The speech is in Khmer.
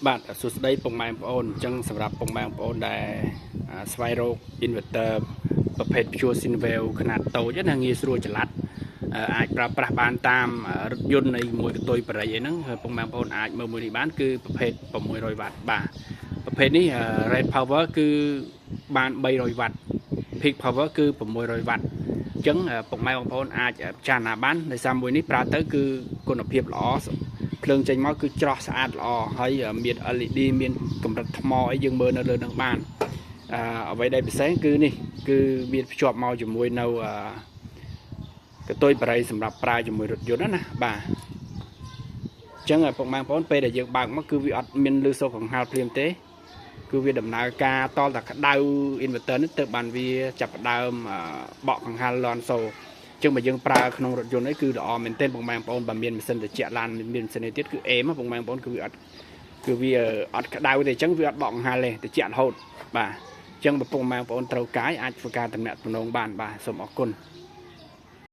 បាទសួស្តីពុកម៉ែបងប្អូនអញ្ចឹងសម្រាប់ពុកម៉ែបងប្អូនដែលស្វែងរក inverter ប្រភេទ pure Sinvel ខ្នាតតូចណាងាយស្រួលចល័តអាចប្រើប្រាស់បានតាមរថយន្តនៃមួយកន្ទុយបរិយអីហ្នឹងពុកម៉ែបងប្អូនអាចមើលមួយនេះបានគឺប្រភេទ600វ៉ាត់បាទប្រភេទនេះ rate power គឺបាន300វ៉ាត់ peak power គឺ600វ៉ាត់អញ្ចឹងពុកម៉ែបងប្អូនអាចពិចារណាបានដោយសារមួយនេះប្រើទៅគឺគុណភាពល្អភ្លើងចេញមកគឺច្រោះស្អាតល្អហើយមាន LED មានកម្រិតថ្មអីយើងមើលនៅលើនឹងបានអ្វីដែលពិសេសគឺនេះគឺមានភ្ជាប់មកជាមួយនៅកន្ទុយបរិយសម្រាប់ប្រើជាមួយរថយន្តណាបាទអញ្ចឹងពុកម៉ែបងប្អូនពេលដែលយើងបើកមកគឺវាអត់មានលឺសូរកង្ហាល់ភ្លាមទេគឺវាដំណើរការតតែក្តៅ inverter នេះទៅបានវាចាប់ផ្ដើមបក់កង្ហាល់លន់សូរអញ្ចឹងបើយើងប្រើក្នុងរថយន្តនេះគឺល្អមែនទែនបងប្អូនបើមានម៉ាស៊ីនត្រជាក់ឡានមានម៉ាស៊ីននេះទៀតគឺអេមបងប្អូនគឺវាអត់ក្តៅទេអញ្ចឹងវាអត់បក់កង្ហាល់ទេត្រជាក់រហូតបាទអញ្ចឹងបើពុកម៉ែបងប្អូនត្រូវការអាចធ្វើការតំណាក់តំណងបានបាទសូមអរគុណ